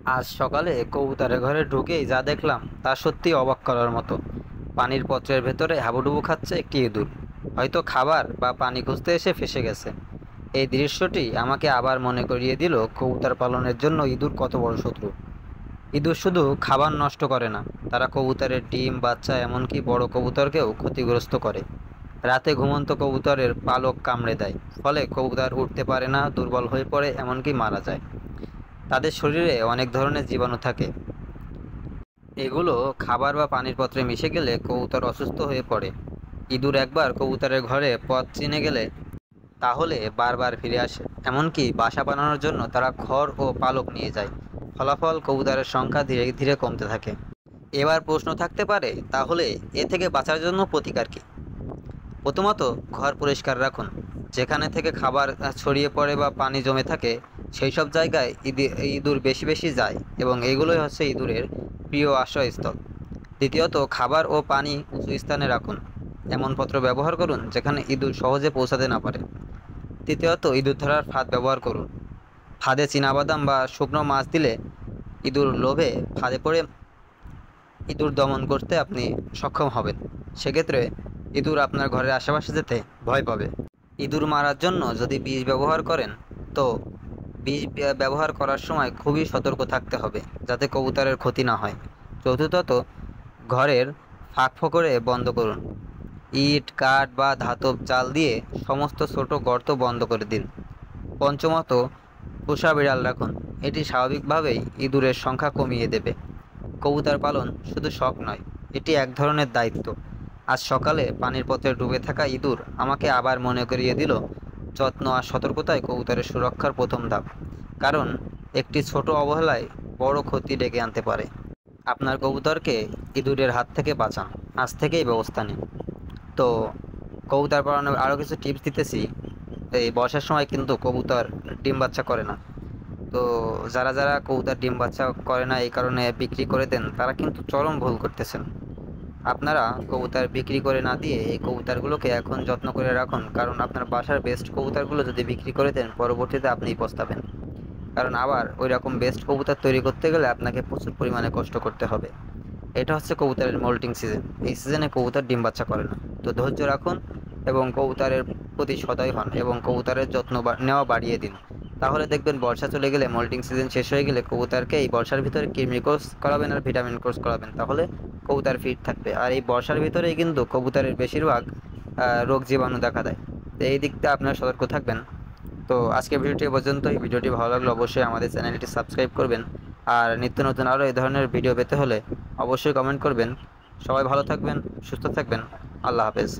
আজ সকালে কবুতরের ঘরে ঢুকেই যা দেখলাম তা সত্যি অবাক করার মতো। পানির পাত্রের ভেতরে হাবুডুবু খাচ্ছে একটি ইঁদুর। হয়তো খাবার বা পানি খুঁজতে এসে ফেসে গেছে। এই দৃশ্যটি আমাকে আবার মনে করিয়ে দিল কবুতর পালনের জন্য ইঁদুর কত বড় শত্রু। ইঁদুর শুধু খাবার নষ্ট করে না, তারা কবুতরের ডিম, বাচ্চা, এমনকি বড় কবুতরকেও ক্ষতিগ্রস্ত করে। রাতে ঘুমন্ত কবুতরের পালক কামড়ে দেয়, ফলে কবুতর উঠতে পারে না, দুর্বল হয়ে পড়ে, এমনকি মারা যায়। তাদের শরীরে অনেক ধরনের জীবাণু থাকে। এগুলো খাবার বা পানির পাত্রে মিশে গেলে কবুতর অসুস্থ হয়ে পড়ে। ইঁদুর একবার কবুতরের ঘরে পথ চিনে গেলে তাহলে বারবার ফিরে আসে, এমনকি বাসা বানানোর জন্য তারা খড় ও পালক নিয়ে যায়। ফলাফল, কবুতরের সংখ্যা ধীরে ধীরে কমতে থাকে। এবার প্রশ্ন থাকতে পারে, তাহলে এ থেকে বাঁচার জন্য প্রতিকার কী? প্রথমত, ঘর পরিষ্কার রাখুন। যেখানে থেকে খাবার ছড়িয়ে পড়ে বা পানি জমে থাকে, সেই সব জায়গায় ইঁদুর বেশি বেশি যায়, এবং এগুলোই হচ্ছে ইঁদুরের প্রিয় আশ্রয়স্থল। দ্বিতীয়ত, খাবার ও পানি উঁচু স্থানে রাখুন। এমন পাত্র ব্যবহার করুন যেখানে ইঁদুর সহজে পৌঁছাতে না পারে। তৃতীয়ত, ইঁদুর ধরার ফাঁদ ব্যবহার করুন। ফাঁদে চীনাবাদাম বা শুকনো মাছ দিলে ইঁদুর লোভে ফাঁদে পড়ে ইঁদুর দমন করতে আপনি সক্ষম হবেন। সেক্ষেত্রে ইঁদুর আপনার ঘরের আশেপাশে যেতে ভয় পাবে। ইঁদুর মারার জন্য যদি বিষ ব্যবহার করেন, তো ব্যবহার করার সময় খুবই সতর্ক থাকতে হবে, যাতে কবুতরের ক্ষতি না হয়। চতুর্থত, ঘরের ফাঁক ফোকরে বন্ধ করুন। ইট, কাঠ বা ধাতব জাল দিয়ে সমস্ত ছোট গর্ত বন্ধ করে দিন। পঞ্চমত, পোষা বিড়াল রাখুন। এটি স্বাভাবিকভাবেই ইঁদুরের সংখ্যা কমিয়ে দেবে। কবুতর পালন শুধু শখ নয়, এটি এক ধরনের দায়িত্ব। আজ সকালে পানির পথে ডুবে থাকা ইঁদুর আমাকে আবার মনে করিয়ে দিল, যত্ন আর সতর্কতাই কবুতরের সুরক্ষার প্রথম ধাপ। কারণ একটি ছোট অবহেলায় বড় ক্ষতি ডেকে আনতে পারে। আপনার কবুতরকে ইঁদুরের হাত থেকে বাঁচান, আজ থেকেই ব্যবস্থা নিন। তো কবুতর পালনের আরও কিছু টিপস দিতেছি। এই বর্ষার সময় কিন্তু কবুতর ডিম বাচ্চা করে না। তো যারা যারা কবুতর ডিম বাচ্চা করে না এই কারণে বিক্রি করে দেন, তারা কিন্তু চরম ভুল করতেছেন। আপনারা কবুতর বিক্রি করে না দিয়ে এই কবুতরগুলোকে এখন যত্ন করে রাখুন, কারণ আপনার বাসার বেস্ট কবুতরগুলো যদি বিক্রি করে দেন, পরবর্তীতে আপনিই পস্তাবেন। কারণ আবার ওই রকম বেস্ট কবুতর তৈরি করতে গেলে আপনাকে প্রচুর পরিমাণে কষ্ট করতে হবে। এটা হচ্ছে কবুতরের মোল্টিং সিজন। এই সিজনে কবুতর ডিম বাচ্চা করে না। তো ধৈর্য রাখুন এবং কবুতরের প্রতি সদয় হন এবং কবুতরের যত্ন নেওয়া বাড়িয়ে দিন। তাহলে দেখবেন বর্ষা চলে গেলে, মোল্টিং সিজন শেষ হয়ে গেলে কবুতরকে এই বর্ষার ভিতরে কৃমি কোর্স করাবেন আর ভিটামিন কোর্স করাবেন, তাহলে কবুতর ফিট থাকবে। আর এই বর্ষার ভিতরেই কিন্তু কবুতরের বেশিরভাগ রোগ জীবাণু দেখা দেয়। তো এই দিকটা আপনারা সতর্ক থাকবেন। তো আজকের ভিডিওটি এ পর্যন্তই। ভিডিওটি ভালো লাগলে অবশ্যই আমাদের চ্যানেলটি সাবস্ক্রাইব করবেন। আর নিত্য নতুন আরও এই ধরনের ভিডিও পেতে হলে অবশ্যই কমেন্ট করবেন। সবাই ভালো থাকবেন, সুস্থ থাকবেন। আল্লাহ হাফেজ।